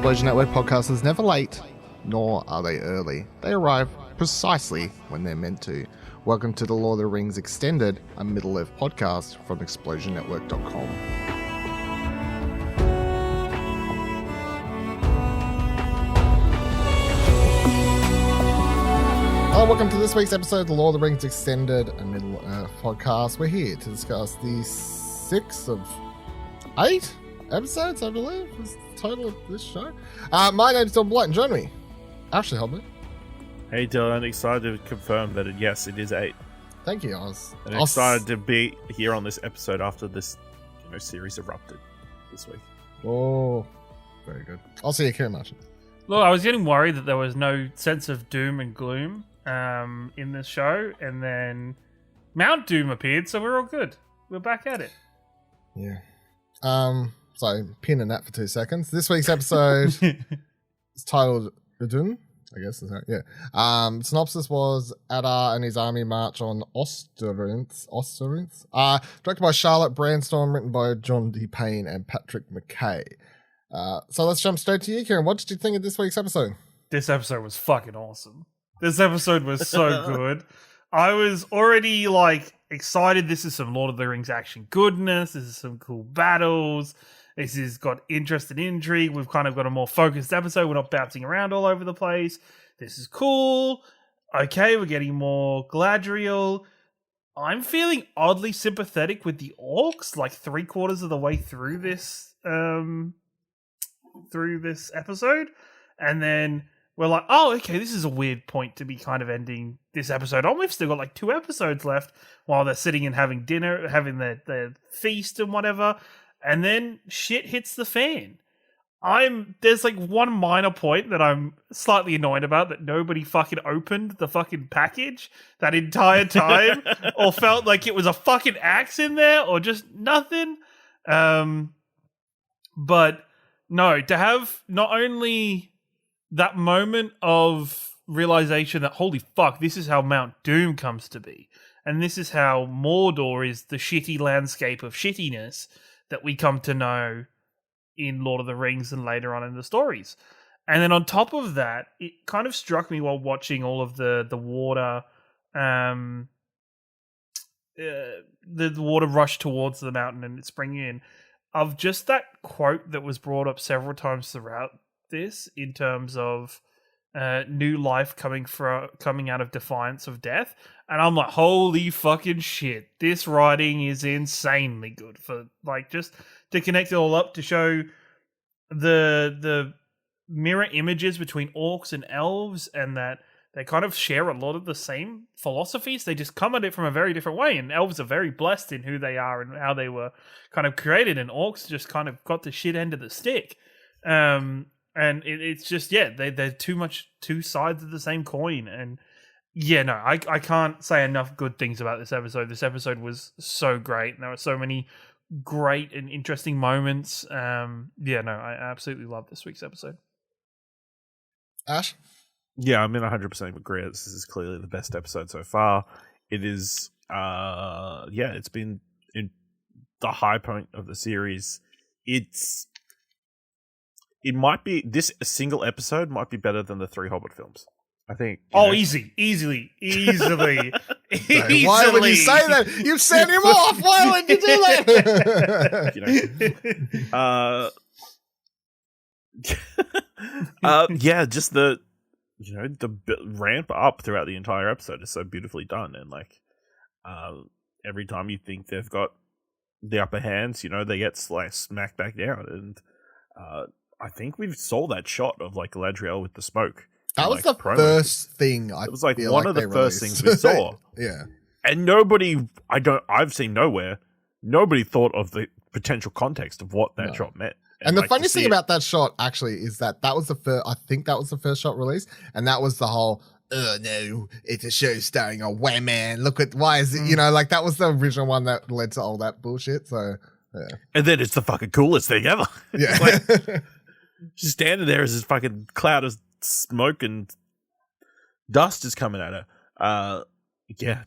Explosion Network podcast is never late, nor are they early. They arrive precisely when they're meant to. Welcome to the Lord of the Rings Extended, a Middle-earth podcast from explosionnetwork.com. Hello, welcome to this week's episode of the Lord of the Rings Extended, a Middle-earth podcast. We're here to discuss the 6 of 8 episodes, I believe, is the total of this show. My name's Don Blight, and join me, Ashley Holman. Hey Dylan, excited to confirm that yes, it is 8. Thank you. I'm excited to be here on this episode after this series erupted this week. Oh, very good. I'll see you, Kieran Marshall. Look, I was getting worried that there was no sense of doom and gloom in this show, and then Mount Doom appeared, so we're all good. We're back at it. Yeah. So, pin in that for 2 seconds. This week's episode is titled Udun, I guess. Is that, yeah. Synopsis was Adar and his army march on Ostirith. Directed by Charlotte Brandstorm, written by John D. Payne and Patrick McKay. So let's jump straight to you, Kieran. What did you think of this week's episode? This episode was fucking awesome. This episode was so good. I was already excited. This is some Lord of the Rings action goodness. This is some cool battles. This has got interest and intrigue. We've kind of got a more focused episode. We're not bouncing around all over the place. This is cool. Okay, we're getting more Galadriel. I'm feeling oddly sympathetic with the orcs, like 3/4 of the way through this episode. And then we're like, oh, okay, this is a weird point to be kind of ending this episode on. We've still got 2 episodes left while they're sitting and having dinner, having their feast and whatever. And then shit hits the fan. There's one minor point that I'm slightly annoyed about, that nobody fucking opened the fucking package that entire time or felt like it was a fucking axe in there or just nothing. But no, to have not only that moment of realization that, holy fuck, this is how Mount Doom comes to be. And this is how Mordor is the shitty landscape of shittiness that we come to know in Lord of the Rings and later on in the stories. And then on top of that, it kind of struck me while watching all of the water, the water rush towards the mountain and it spring in, of just that quote that was brought up several times throughout this in terms of new life coming out of defiance of death. And I'm like, holy fucking shit, this writing is insanely good for just to connect it all up, to show the mirror images between orcs and elves, and that they kind of share a lot of the same philosophies. They just come at it from a very different way, and elves are very blessed in who they are and how they were kind of created, and orcs just kind of got the shit end of the stick. And it's just, they're two sides of the same coin. And I can't say enough good things about this episode. This episode was so great, and there were so many great and interesting moments. I absolutely love this week's episode. Ash? Yeah, I'm in 100% agree. This is clearly the best episode so far. It is, it's been in the high point of the series. It might be, this single episode might be better than the 3 Hobbit films, I think. Easily. Why would you say that? You've sent him off. Why would you do that? Just the ramp up throughout the entire episode is so beautifully done. And every time you think they've got the upper hands, they get smacked back down. And I think we saw that shot of Galadriel with the smoke. That was the first thing. It was one of the first things we saw. Yeah. And I've seen nobody thought of the potential context of what that shot meant. And the funniest thing about that shot actually is that was the first, I think that was the first shot released. And that was the whole, oh no, it's a show starring a wham man. Look at, why is it, that was the original one that led to all that bullshit. So, yeah. And then it's the fucking coolest thing ever. Yeah. She's standing there as this fucking cloud of smoke and dust is coming at her.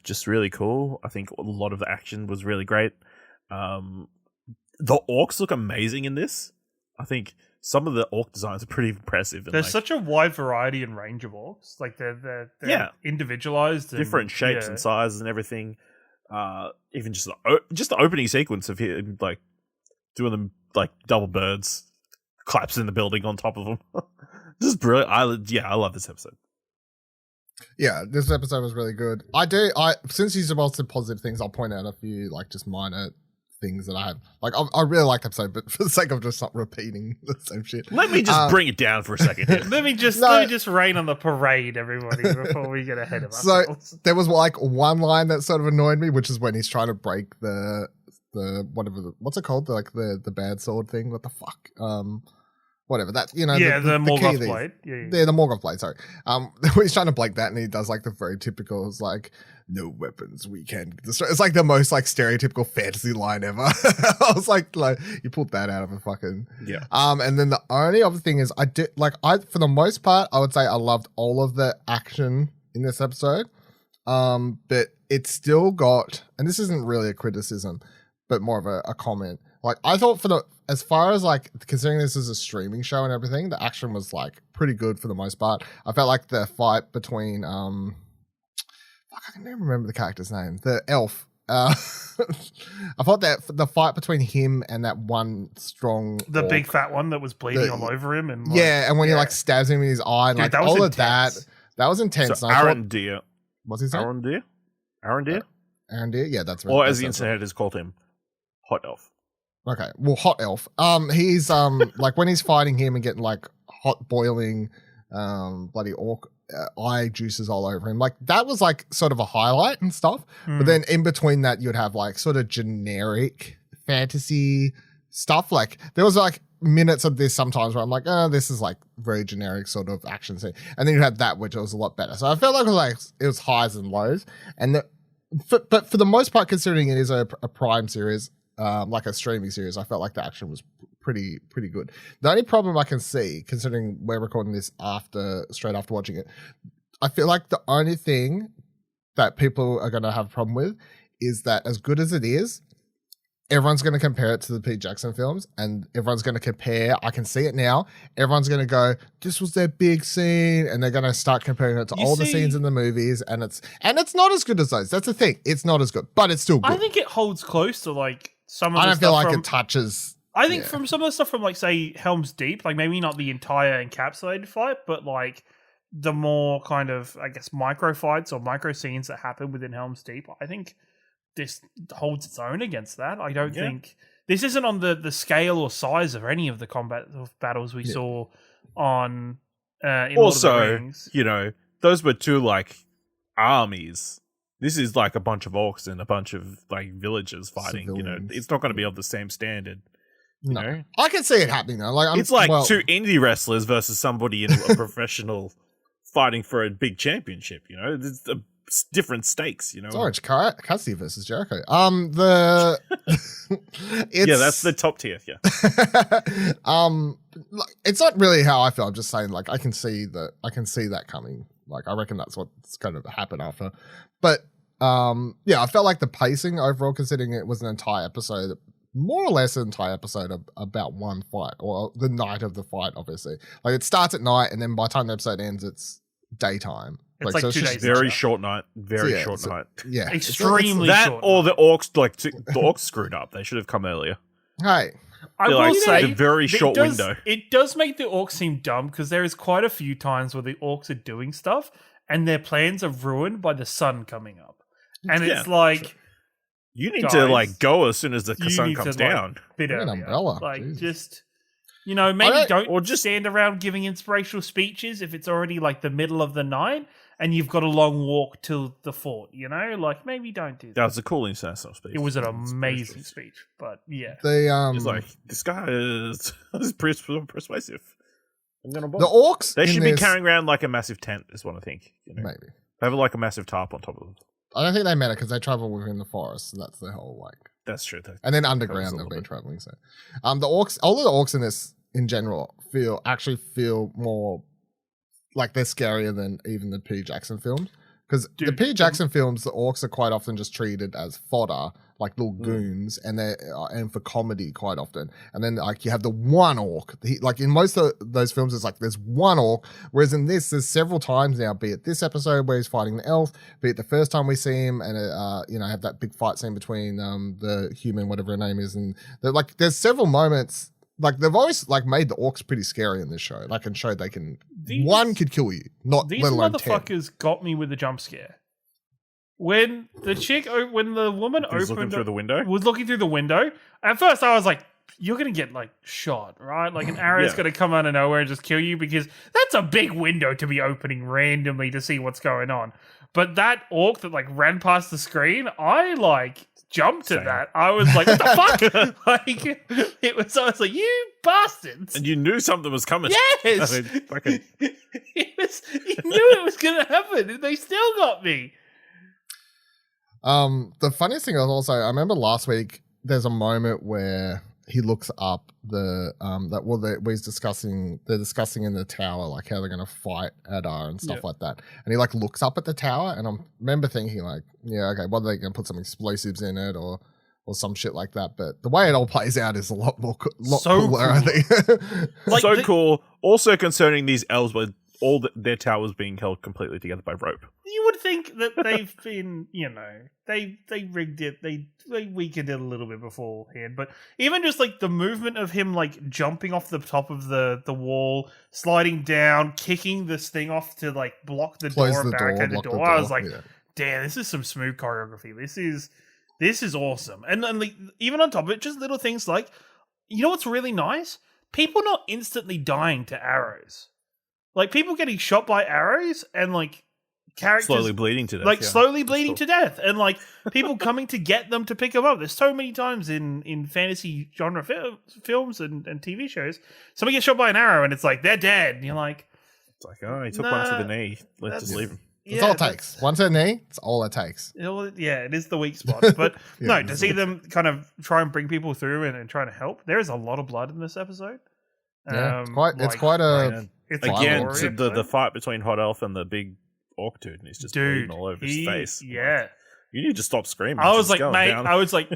Just really cool. I think a lot of the action was really great. The orcs look amazing in this. I think some of the orc designs are pretty impressive. And There's such a wide variety and range of orcs. Like they're individualized, and, different shapes and sizes and everything. Even just the opening sequence of him like doing them like double birds, collapsing the building on top of them. This is brilliant. I love this episode. Yeah, this episode was really good. Since you said positive things, I'll point out a few like just minor things that I have. Like I really like the episode, but for the sake of just not repeating the same shit. Let me just bring it down for a second here. let me just rain on the parade, everybody, before we get ahead of ourselves. So there was like one line that sort of annoyed me, which is when he's trying to break the what's it called? The bad sword thing. What the fuck? Whatever that, the Morgoth blade. Yeah, the Morgoth blade. Sorry. He's trying to break that, and he does like the very typical, it's like, no weapons we can destroy. It's like the most like stereotypical fantasy line ever. I was like you pulled that out of a fucking And then the only other thing is for the most part, I would say I loved all of the action in this episode. But it's still got, and this isn't really a criticism, but more of a comment. Like I thought as far as like considering this is a streaming show and everything, the action was like pretty good for the most part. I felt like the fight between I can never remember the character's name, the elf. I thought that the fight between him and that one strong orc, big fat one that was bleeding all over him, and and when he like stabs him in his eye, and dude, like that was all intense. of that was intense. So Aaron Deer. What's his name? Aaron Deer? Aaron Deer? Yeah, that's right. Or as the internet has called him, Hot Elf. Okay, well, Hot Elf. He's like when he's fighting him and getting like hot boiling, bloody orc eye juices all over him. Like that was like sort of a highlight and stuff. But then in between that, you'd have like sort of generic fantasy stuff. Like there was like minutes of this sometimes where I'm like, this is like very generic sort of action scene. And then you had that, which was a lot better. So I felt like it was highs and lows. And but for the most part, considering it is a Prime series. Like a streaming series, I felt like the action was pretty good. The only problem I can see, considering we're recording this straight after watching it, I feel like the only thing that people are going to have a problem with is that as good as it is, everyone's going to compare it to the Pete Jackson films, and everyone's going to compare. I can see it now. Everyone's going to go, "This was their big scene," and they're going to start comparing it to the scenes in the movies, and it's not as good as those. That's the thing. It's not as good, but it's still good. I think it holds close to like some of. I the don't feel stuff like from, it touches. I think from some of the stuff from like say Helm's Deep, like maybe not the entire encapsulated fight, but like the more kind of I guess micro fights or micro scenes that happen within Helm's Deep. I think this holds its own against that. I don't think this isn't on the scale or size of any of the combat battles we saw on in Lord of the Rings. Those were two like armies. This is like a bunch of orcs and a bunch of like villagers fighting. Civilians. It's not going to be of the same standard. No, I can see it happening though. Like it's like two indie wrestlers versus somebody in a professional fighting for a big championship. It's different stakes. It's Orange Cassidy versus Jericho. that's the top tier. Yeah. It's not really how I feel. I'm just saying, like, I can see that coming. Like, I reckon that's what's going to happen after. But I felt like the pacing overall, considering it was an entire episode, more or less an entire episode about one fight, or the night of the fight, obviously. Like, it starts at night, and then by the time the episode ends, it's daytime. It's like 2 days. Very short night. Very short night. Yeah. Extremely that short. Or the orcs, the orcs screwed up. They should have come earlier. Hey. I will say a very short window. It does make the orcs seem dumb because there is quite a few times where the orcs are doing stuff and their plans are ruined by the sun coming up. And it's like... Sure. You need to like go as soon as the sun comes down. Bit an umbrella. Like Jesus. just... maybe don't or just stand around giving inspirational speeches if it's already like the middle of the night and you've got a long walk to the fort, Like maybe don't do that. That was a cool international speech. It was an amazing speech, but yeah. It's like, this guy is persuasive. The orcs. They should be carrying around like a massive tent, is what I think. Maybe. Have like a massive tarp on top of them. I don't think they matter because they travel within the forest, so that's the whole like. That's true. And then underground they've been traveling. So, the orcs, all of the orcs in this in general feel more like they're scarier than even the P. Jackson films. Because the Dude, Peter Jackson films, the orcs are quite often just treated as fodder, like little goons, and they're and for comedy quite often. And then like you have the one orc. Like in most of those films, it's like there's one orc. Whereas in this, there's several times now. Be it this episode where he's fighting the elf, be it the first time we see him, and have that big fight scene between the human, whatever her name is, and there's several moments. Like they've always like made the orcs pretty scary in this show. Like and showed they can one could kill you, not these let alone motherfuckers 10. got me with a jump scare. When the woman He's looking through the window. Was looking through the window. At first, I was like, "You're gonna get like shot, right? Like an arrow's gonna come out of nowhere and just kill you because that's a big window to be opening randomly to see what's going on." But that orc that like ran past the screen, I like jumped at that. I was like, "What the fuck?" Like I was like, "You bastards!" And you knew something was coming. Yes, I mean, fucking... you knew it was gonna happen, and they still got me. The funniest thing is also, I remember last week there's a moment where he looks up they're discussing in the tower like how they're gonna fight Adar and stuff like that, and he like looks up at the tower, and I remember thinking like, yeah, okay, what are they gonna put some explosives in it or some shit like that? But the way it all plays out is a lot So cooler, cool. I think. Like cool. Also concerning these elves where all their towers being held completely together by rope. You would think that they've been, they rigged it, they weakened it a little bit beforehand, but even just like the movement of him like jumping off the top of the wall, sliding down, kicking this thing off to like block the door and barricade the door. I was like, damn, this is some smooth choreography. This is awesome. And like, even on top of it, just little things like, you know what's really nice? People not instantly dying to arrows. Like people getting shot by arrows and like characters slowly bleeding to death. Like slowly bleeding to death. And like people coming to get them to pick them up. There's so many times in fantasy genre films and TV shows, somebody gets shot by an arrow and it's like, they're dead. And you're like... It's like, oh, he took one to the knee. Let's just leave him. That's all it takes. One to the knee, it's all it takes. Yeah, it is the weak spot. But no, to see them kind of try and bring people through and trying to help, there is a lot of blood in this episode. Yeah, it's quite a... It's again, the fight between Hot Elf and the big orc dude, and he's just bleeding all over his face. Yeah. Like, you need to stop screaming. I was like,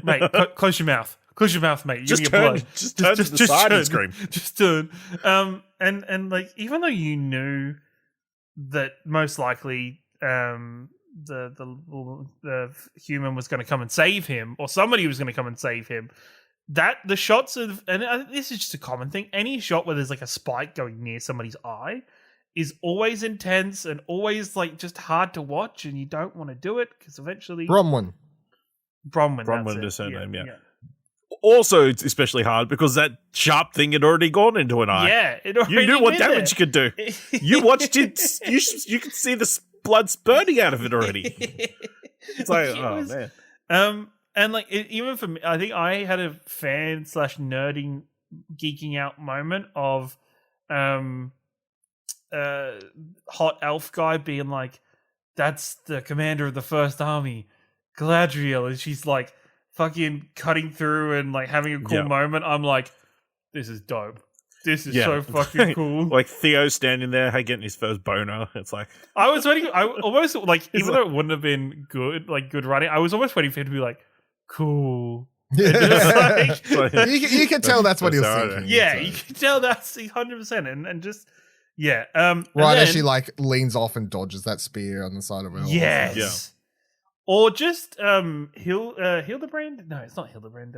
mate, close your mouth. Close your mouth, mate. Just turn to the side and scream. Just turn. And like, even though you knew that most likely the human was going to come and save him, or somebody was going to come and save him, that the shots of, and this is just a common thing, any shot where there's like a spike going near somebody's eye is always intense and always like just hard to watch, and you don't want to do it because eventually Bronwyn is her name. Yeah. Also, it's especially hard because that sharp thing had already gone into an eye. Yeah, you knew what damage you could do. You watched it. You could see the blood spurting out of it already. It's like, man. And like even for me, I think I had a fan / nerding geeking out moment of Hot Elf guy being like, that's the commander of the First Army, Galadriel, and she's like fucking cutting through and like having a cool moment. I'm like, this is dope. This is so fucking cool. Like Theo standing there, getting his first boner. It's like, I was waiting. I almost like, even though it wouldn't have been good writing, I was almost waiting for him to be like, cool. Yeah. You can tell that's what he was thinking. Yeah, you can tell that's 100%, and just as she like leans off and dodges that spear on the side of her. Yes. Or just Hildebrand? No, it's not Hildebrand.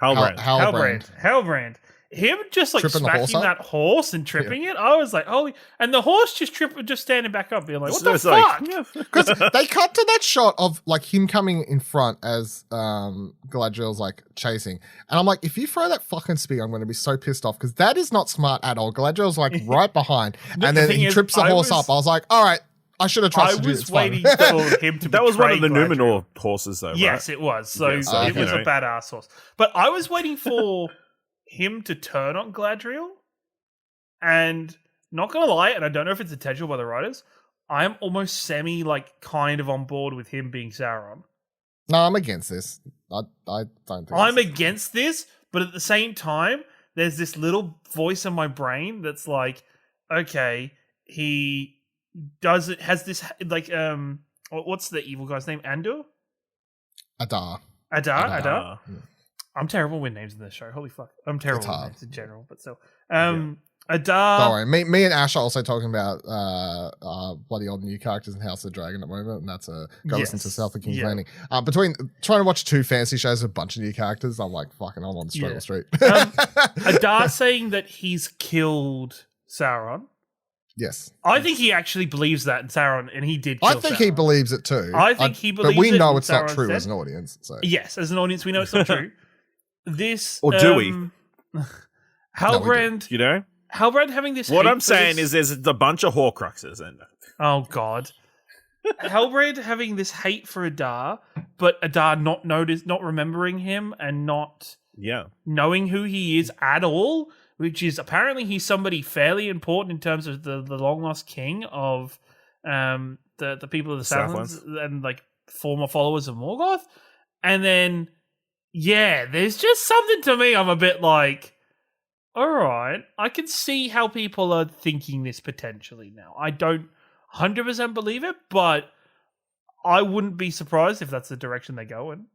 Halbrand. Him just like smacking that horse and tripping it. I was like, holy! And the horse just standing back up, being like, "What the fuck?" Because they cut to that shot of like him coming in front as Galadriel's like chasing, and I'm like, if you throw that fucking spear, I'm going to be so pissed off because that is not smart at all. Galadriel's like right behind, and then he trips the horse up. I was like, all right. I should have trusted you. I was waiting for him to. That was one of the Numenor horses, though. Yes, right? It was. So it was a badass horse. But I was waiting for him to turn on Galadriel, and not gonna lie, and I don't know if it's intentional by the writers, I am almost kind of on board with him being Sauron. No, I'm against this. I don't think I'm against this, but at the same time, there's this little voice in my brain that's like, okay, he has this like what's the evil guy's name? Adar? Adar. Adar. Yeah. I'm terrible with names in this show. Holy fuck. I'm terrible with names in general, but still. Adar. Don't worry. Me and Ash are also talking about bloody old new characters in House of the Dragon at the moment, and that's go listen to South of King's Landing. Between trying to watch 2 fantasy shows with a bunch of new characters, I'm like, fucking, I'm on the struggle street. Adar saying that he's killed Sauron. Yes. I think he actually believes that in Sauron, and he did kill I think Sauron. he believes it too. I think he believes it. But we know it's Sauron's not true dead. as an audience. So. Yes, as an audience, we know it's not true. This... Or do we? Halbrand... You know? Halbrand having this... What I'm saying is there's a bunch of Horcruxes in there. Oh, God. Halbrand having this hate for Adar, but Adar not remembering him and not knowing who he is at all, which is apparently he's somebody fairly important in terms of the long-lost king of the people of the Southlands and, like, former followers of Morgoth. And then, there's just something to me I'm a bit like... All right, I can see how people are thinking this potentially now. I don't 100% believe it, but I wouldn't be surprised if that's the direction they go in.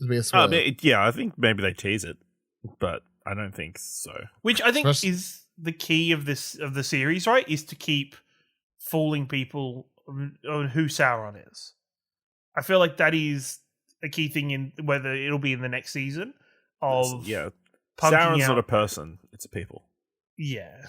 I think maybe they tease it, but I don't think so. Which I think is the key of the series, right? Is to keep fooling people on who Sauron is. I feel like that is a key thing in whether it'll be in the next season. Sauron's not a person; it's a people. Yeah.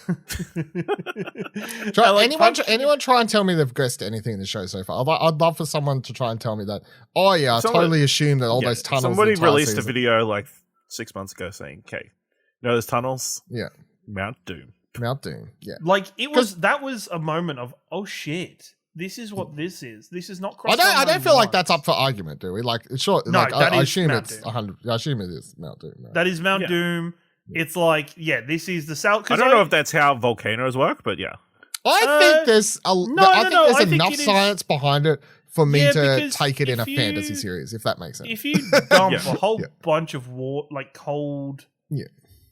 Anyone try and tell me they've guessed anything in the show so far? I'd love for someone to try and tell me that. Oh yeah, I totally assumed that all those tunnels. Somebody released a video like 6 months ago saying, "Okay, you know those tunnels? Yeah, Mount Doom. Yeah, like that was a moment of oh shit." This is what this is. This is not. I don't feel like that's up for argument, do we? Like, sure. No, like, I assume Mount it's Doom. 100. I assume it is Mount Doom. Right? That is Mount Doom. It's like, this is the south. I don't know if that's how volcanoes work, but yeah. I think there's there's enough science behind it for me to take it in a fantasy series, if that makes sense. If you dump a whole bunch of cold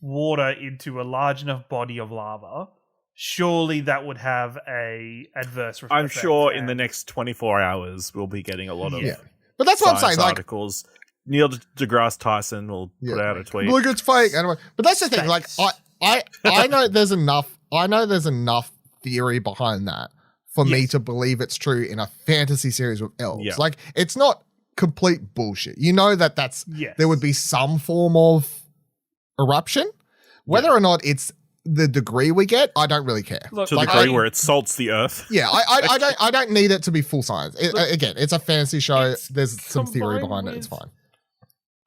water into a large enough body of lava. Surely that would have a adverse effect. I'm sure in the next 24 hours we'll be getting a lot of but that's what I'm saying. Articles. Neil deGrasse Tyson will put out a tweet. Look, it's fake. Anyway, but that's the thing. Like, I know there's enough. I know there's enough theory behind that for me to believe it's true in a fantasy series with elves. Yeah. Like, it's not complete bullshit. You know that's there would be some form of eruption, whether or not it's the degree we get, I don't really care. Look, to the degree where it salts the earth. Yeah, I don't need it to be full science. Again, it's a fantasy show. There's some theory behind it. It's fine.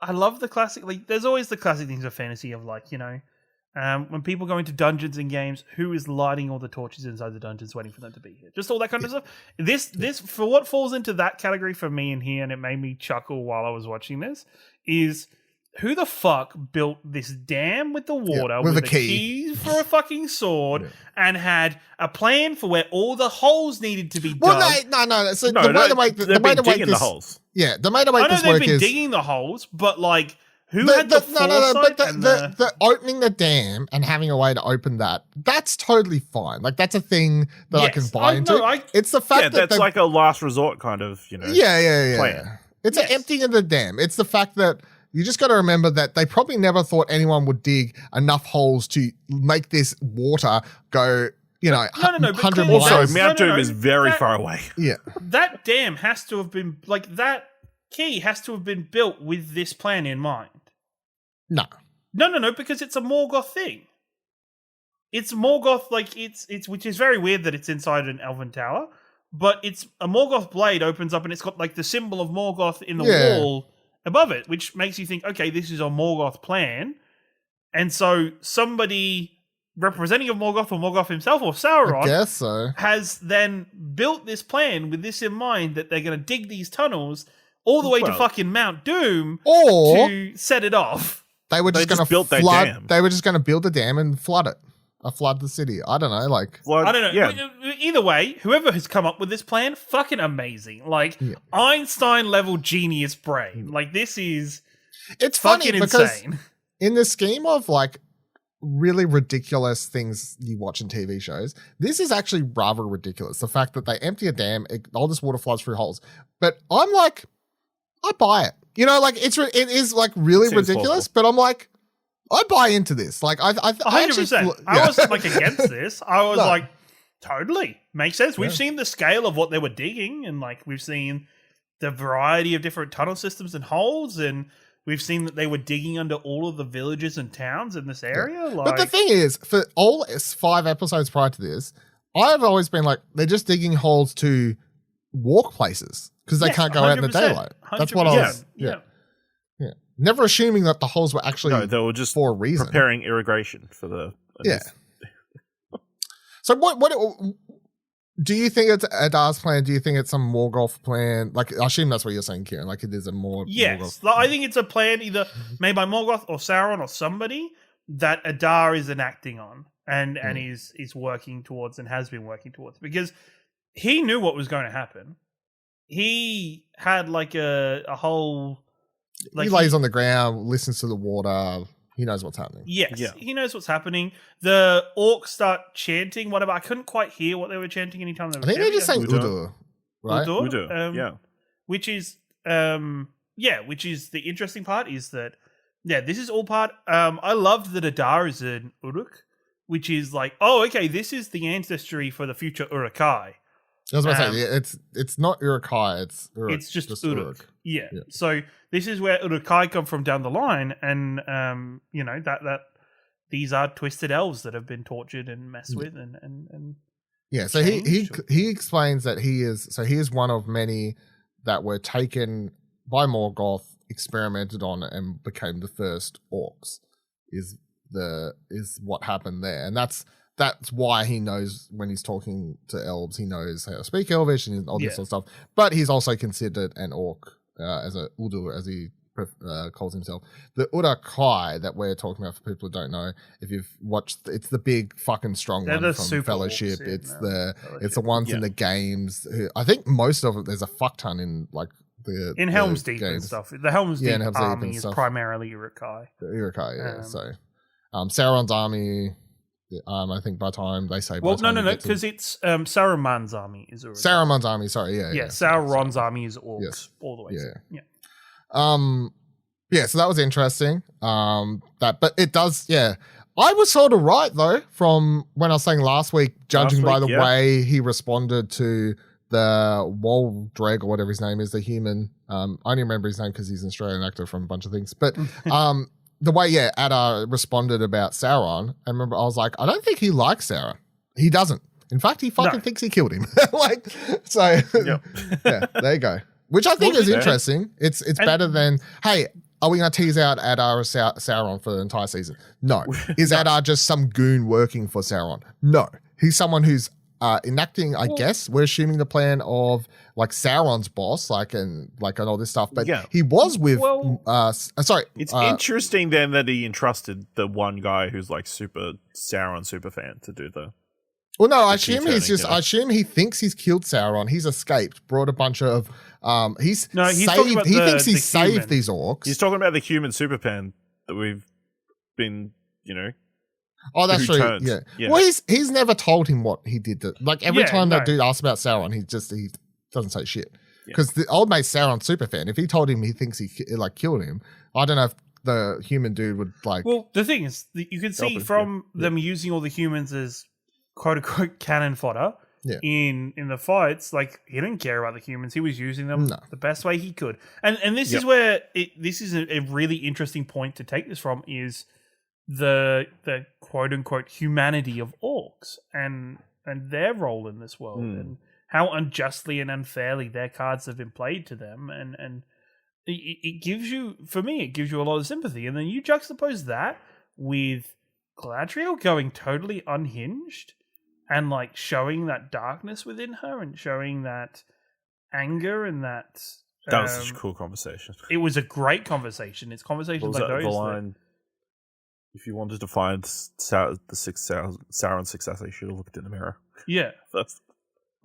I love the classic. Like, there's always the classic things of fantasy of when people go into dungeons and games, who is lighting all the torches inside the dungeons, waiting for them to be here? Just all that kind of stuff. This for what falls into that category for me in here, and it made me chuckle while I was watching this, is. Who the fuck built this dam with the water with a key for a fucking sword and had a plan for where all the holes needed to be dug? Well, no. So the way to make the holes. Yeah, the way to make this work is... I know they've been digging the holes, but who had the foresight? The opening the dam and having a way to open that's totally fine. Like, that's a thing that I can buy into. It's the fact that... that's like a last resort kind of, plan. Yeah. It's an emptying of the dam. It's the fact that you just got to remember that they probably never thought anyone would dig enough holes to make this water go, 100 miles. Also, Mount Doom is very far away. Yeah. That dam has to have been, that key has to have been built with this plan in mind. No, because it's a Morgoth thing. It's Morgoth, it's which is very weird that it's inside an elven tower, but it's a Morgoth blade opens up and it's got, the symbol of Morgoth in the wall above it, which makes you think, okay, this is a Morgoth plan. And so somebody representing of Morgoth or Morgoth himself or Sauron I guess so. has then built this plan with this in mind that they're going to dig these tunnels all the way to fucking Mount Doom to set it off. They were just going to build that dam. They were just going to build a dam and flood it. Flood the city. I don't know, I don't know. Yeah. Either way, whoever has come up with this plan, fucking amazing. Einstein-level genius brain. This is... It's fucking funny because insane. In the scheme of, really ridiculous things you watch in TV shows. This is actually rather ridiculous. The fact that they empty a dam, all this water floods through holes. But I'm like, I buy it. You know, like it is like really ridiculous, but I'm like, I buy into this. Like I 100%. I wasn't like against this. I was like, totally makes sense. We've seen the scale of what they were digging, and like we've seen the variety of different tunnel systems and holes, and we've seen that they were digging under all of the villages and towns in this area. Yeah. But the thing is, for all 5 episodes prior to this, I've always been like, they're just digging holes to walk places because they can't go out in the daylight. That's what I was. Yeah. Never assuming that the holes were actually they were just for a reason. Preparing irrigation for the. So what do you think it's Adar's plan? Do you think it's some Morgoth plan? Like, I assume that's what you're saying, Kieran. Like, it is a more Yes. Like, I think it's a plan either made by Morgoth or Sauron or somebody that Adar is enacting on and is working towards and has been working towards, because he knew what was going to happen. He had like a whole. Like he lays on the ground, listens to the water. He knows what's happening. Yes, he knows what's happening. The orcs start chanting, whatever. I couldn't quite hear what they were chanting anytime they were chanting. I think they're just saying Udun, right? Udun, Which is, which is the interesting part is that, this is all part. I loved that Adar is an Uruk, which is like, this is the ancestry for the future Urukai. I was about to say, it's not Urukai, it's Uruk. It's just Uruk. Yeah. So this is where Urukai come from down the line, and that these are twisted elves that have been tortured and messed with and so he explains that he is one of many that were taken by Morgoth, experimented on, and became the first orcs. Is what happened there, and that's why he knows when he's talking to elves, he knows how to speak Elvish and all this sort of stuff. But he's also considered an orc, as a Udur, as he calls himself. The Urukai that we're talking about, for people who don't know, if you've watched, it's the big fucking strong one from Fellowship. It's the ones in the games. I think most of it, there's a fuck ton in like in Helm's Deep and stuff. The Helm's Deep army is stuff. Primarily Urukai. The Urukai, so Sauron's army. I think by the time they say... Well, no, because it's Saruman's army is Urukai. Saruman's army, sorry, Sauron's army is orcs all the way. So that was interesting. But it does, I was sort of right, though, from when I was saying last week, judging by the way he responded to the Waldreg, or whatever his name is, the human. I only remember his name because he's an Australian actor from a bunch of things. But... the way, Adar responded about Sauron, I remember I was like, I don't think he likes Sauron. He doesn't. In fact, he fucking thinks he killed him. There you go. Which I think is interesting. It's better than, hey, are we going to tease out Adar or Sauron for the entire season? No. Is Adar just some goon working for Sauron? No. He's someone who's enacting, I guess, we're assuming the plan of like Sauron's boss, and all this stuff. But he was with, It's interesting then that he entrusted the one guy who's like super Sauron super fan to do the. Well, no, I assume I assume he thinks he's killed Sauron. He's escaped, brought a bunch of. He's saved. He thinks he's saved these orcs. He's talking about the human super fan that we've been, Oh, that's true. Turned. Yeah. Well, he's never told him what he did. Every time that dude asks about Sauron, he doesn't say shit. Because the old mate Sauron's super fan. If he told him he thinks he killed him, I don't know if the human dude would like. Well, the thing is, you can see from them using all the humans as quote unquote cannon fodder in the fights. Like, he didn't care about the humans. He was using them the best way he could. And this is where this is a really interesting point to take this from is the quote unquote humanity of orcs and their role in this world and how unjustly and unfairly their cards have been played to them, and it gives you, for me, it gives you a lot of sympathy. And then you juxtapose that with Galadriel going totally unhinged and like showing that darkness within her and showing that anger and that was such a cool conversation. It was a great conversation. It's conversations like those. The line, if you wanted to find Sauron's successor, you should have looked in the mirror. Yeah.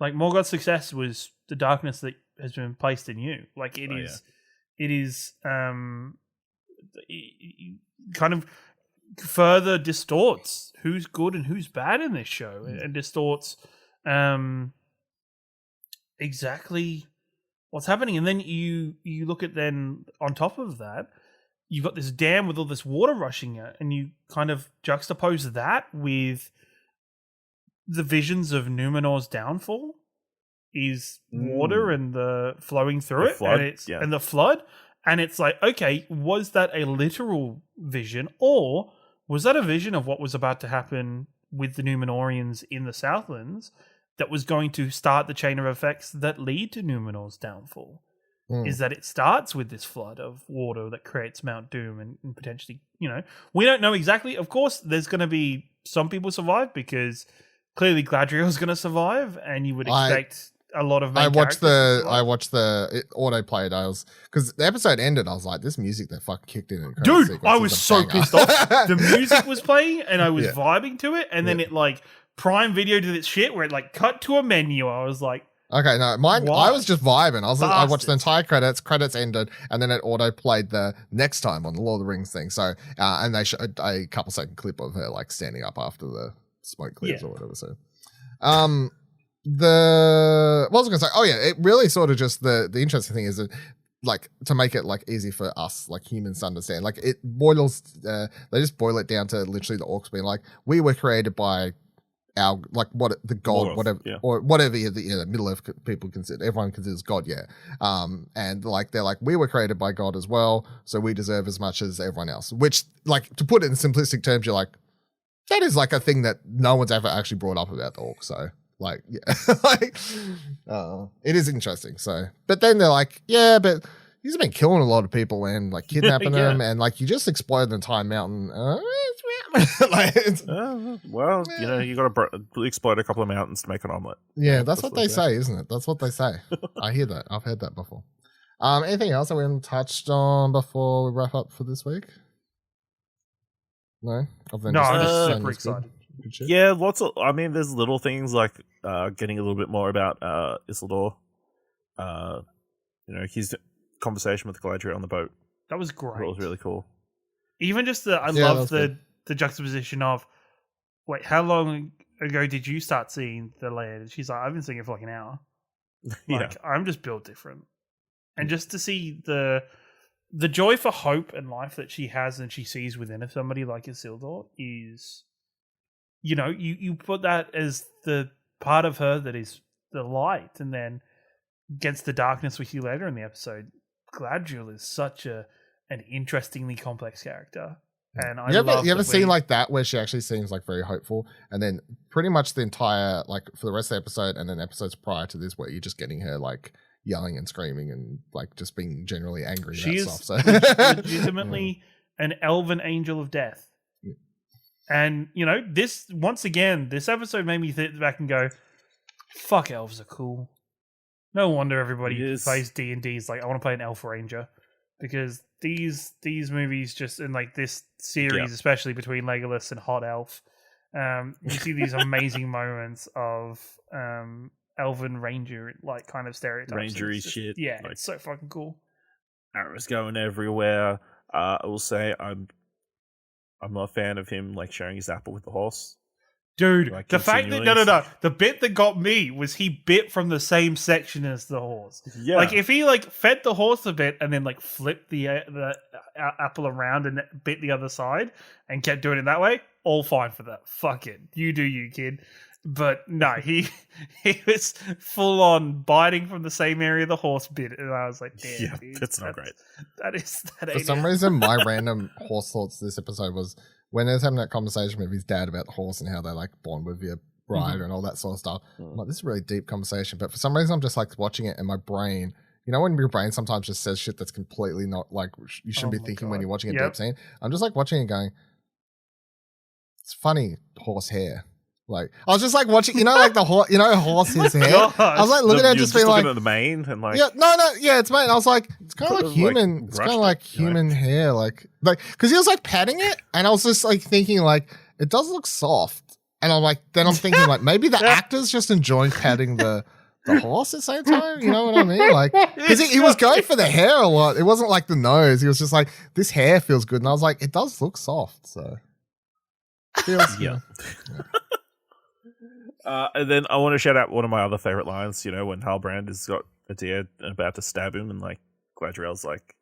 Like, Morgoth's success was the darkness that has been placed in you. Like, it is kind of further distorts who's good and who's bad in this show, and distorts exactly what's happening. And then you look at, then on top of that, you've got this dam with all this water rushing out, and you kind of juxtapose that with the visions of Numenor's downfall is water and the flowing through it, flood, and the flood. And it's like, okay, was that a literal vision, or was that a vision of what was about to happen with the Numenorians in the Southlands that was going to start the chain of effects that lead to Numenor's downfall? Is that it starts with this flood of water that creates Mount Doom and potentially, we don't know exactly. Of course, there's going to be some people survive because clearly Galadriel's going to survive, and you would expect a lot of main characters to survive. I watched the autoplayed. Because the episode ended, I was like, this music that fucking kicked in. Dude, I was so pissed off. The music was playing and I was vibing to it, and then it Prime Video did its shit where it cut to a menu. I was like, okay, no, mine. I was just vibing. I watched the entire credits ended, and then it auto played the next time on the Lord of the Rings thing. So, and they showed a couple second clip of her standing up after the smoke clears or whatever. So, what was I gonna say? Oh yeah, it really sort of just the interesting thing is that to make it easy for us humans to understand, it boils. They just boil it down to literally the orcs being we were created by our what the god, whatever, or whatever the Middle Earth people consider, everyone considers God, and they're we were created by God as well, so we deserve as much as everyone else. Which, to put it in simplistic terms, you're that is a thing that no one's ever actually brought up about the orcs. So it is interesting. So, but then they're but he's been killing a lot of people and kidnapping them, and you just exploded the entire mountain. Well, you got to explode a couple of mountains to make an omelet. Yeah, that's what they say, isn't it? That's what they say. I hear that. I've heard that before. Anything else that we haven't touched on before we wrap up for this week? No? I'm just super excited. Yeah, lots of. I mean, there's little things getting a little bit more about Isildur. His conversation with Galadriel on the boat. That was great. That was really cool. Even just I love the juxtaposition of, wait, how long ago did you start seeing the land? She's like, I've been seeing it for an hour. I'm just built different. And just to see the joy for hope and life that she has and she sees within somebody like Isildur is, you put that as the part of her that is the light, and then against the darkness we see later in the episode. Galadriel is such an interestingly complex character. And I love you ever seen that where she actually seems very hopeful, and then pretty much the entire for the rest of the episode and then episodes prior to this where you're just getting her yelling and screaming and just being generally angry she about is stuff. So legitimately an elven angel of death. Yeah. And this once again, this episode made me think back and go, fuck, elves are cool. No wonder everybody plays D&D is I want to play an elf ranger, because these movies just in this series, especially between Legolas and Hot Elf, you see these amazing moments of elven ranger kind of stereotypes. Rangery shit. Yeah, it's so fucking cool. Arrows going everywhere. I will say I'm not a fan of him sharing his apple with the horse. Dude, the fact that no, the bit that got me was he bit from the same section as the horse. Yeah, if he fed the horse a bit and then flipped the apple around and bit the other side and kept doing it that way, all fine for that. Fuck it, you do you, kid. But no, he was full on biting from the same area the horse bit, and I was like, damn, dude, that's not great. That for some reason, my random horse thoughts this episode was when they was having that conversation with his dad about the horse and how they bond with your bride and all that sort of stuff. I'm this is a really deep conversation, but for some reason I'm just watching it and my brain, when your brain sometimes just says shit that's completely not you shouldn't be thinking when you're watching a deep scene. I'm just watching it going, it's funny horse hair. I was just watching, the horse, horse his hair. God. I was looking at it, just being looking at the mane and it's mane. I was it's kind of human. It's kind of human hair, because he was patting it, and I was just thinking it does look soft, and I'm then I'm thinking maybe the actor's just enjoying patting the horse at the same time. You know what I mean? Because he was going for the hair a lot. It wasn't the nose. He was just this hair feels good, and I was it does look soft. So Feels, Yeah. yeah. And then I want to shout out one of my other favorite lines. When Halbrand has got Adir about to stab him, and like Gladriel's like,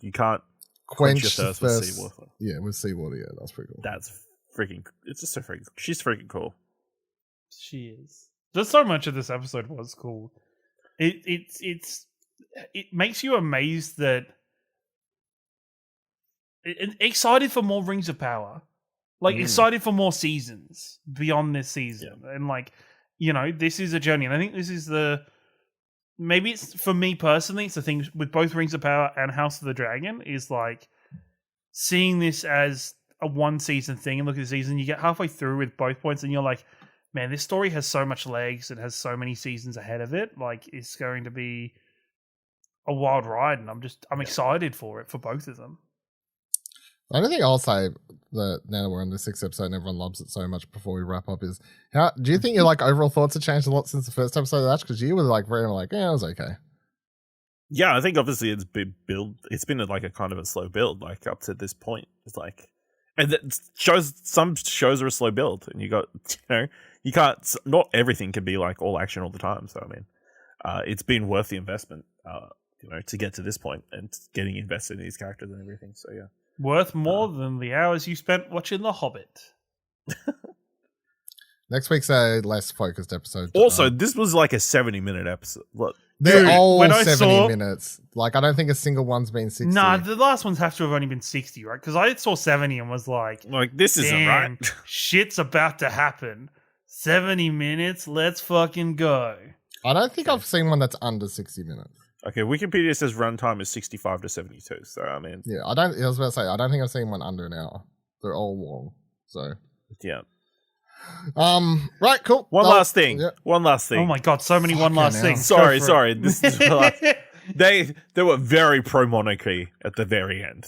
"You can't quench your thirst with seawater." Yeah, with seawater. Yeah, that's pretty cool. That's freaking. It's just so freaking. She's freaking cool. She is. Just so much of this episode was cool. It makes you amazed that excited for more Rings of Power. Like, excited for more seasons beyond this season. Yeah. And, like, this is a journey. And I think this is maybe it's, for me personally, it's the thing with both Rings of Power and House of the Dragon is, like, seeing this as a one-season thing and look at the season, you get halfway through with both points and you're like, man, this story has so much legs. It has so many seasons ahead of it. Like, it's going to be a wild ride. And I'm excited for it, for both of them. The only thing I'll say that now that we're on the 6th episode and everyone loves it so much before we wrap up is, do you think your like overall thoughts have changed a lot since the first episode of that? Because you were like very like, yeah, it was okay. Yeah, I think obviously it's been It's been like a kind of a slow build, like up to this point. It's like, and some shows are a slow build, and you got you can't. Not everything can be like all action all the time. So I mean, it's been worth the investment, to get to this point and getting invested in these characters and everything. So yeah. Worth more than the hours you spent watching The Hobbit. Next week's a less focused episode. Also, this was like a 70-minute episode. Look, they're all 70 minutes. Like, I don't think a single one's been 60. Nah, the last ones have to have only been 60, right? Because I saw 70 and was like, this isn't right. Shit's about to happen. 70 minutes, let's fucking go. I don't think I've seen one that's under 60 minutes. Okay, Wikipedia says runtime is 65 to 72. So I mean, yeah, I was about to say I don't think I've seen one under an hour. They're all long. So yeah. Right, cool. One last thing. Yeah. One last thing. Oh my god, so many one last things. Sorry. This is they were very pro monarchy at the very end.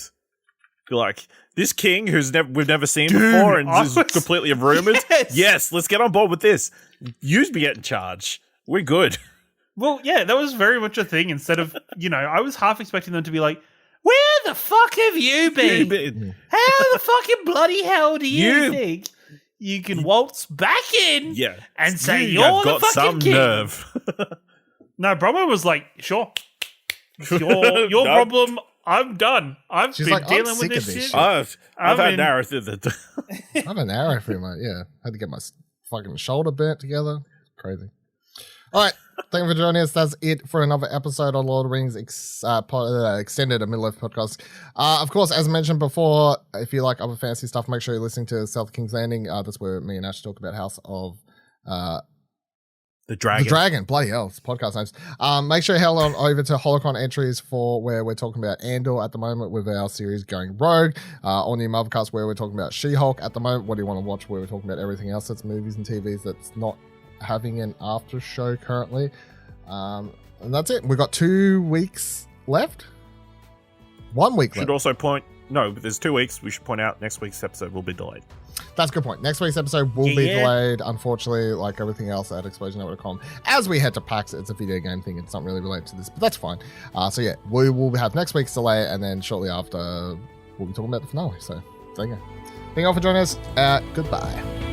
Like, this king we've never seen before and is completely rumored. Yes, let's get on board with this. You be in charge. We're good. Well, yeah, that was very much a thing. Instead of, I was half expecting them to be like, where the fuck have you been? How the fucking bloody hell do you think you can waltz back in and say you're the fucking king? Nerve. No, Brahma was like, sure. Your problem, I'm done. I've been dealing with this shit. I've had an arrow through the... I have an arrow through my... Yeah, I had to get my fucking shoulder bent together. Crazy. All right. Thank you for joining us. That's it for another episode on Lord of the Rings Extended, a Middle-earth podcast. Of course, as mentioned before, if you like other fancy stuff, make sure you're listening to South King's Landing. That's where me and Ash talk about House of the Dragon. The Dragon. Bloody hell, it's podcast names. Make sure you head on over to Holocron Entries for where we're talking about Andor at the moment with our series Going Rogue. On the Mothercast where we're talking about She-Hulk at the moment. What do you want to watch? Where we're talking about everything else that's movies and TVs that's not having an after show currently, and that's it. We've got 2 weeks left. 1 week left. Should also point there's 2 weeks. We should point out next week's episode will be delayed. That's a good point. Next week's episode will be delayed, unfortunately, like everything else at ExplosionNetwork.com. As we head to PAX, it's a video game thing. It's not really related to this, but that's fine. So yeah, we will have next week's delay, and then shortly after we'll be talking about the finale. So there you go. Thank you all for joining us. Goodbye.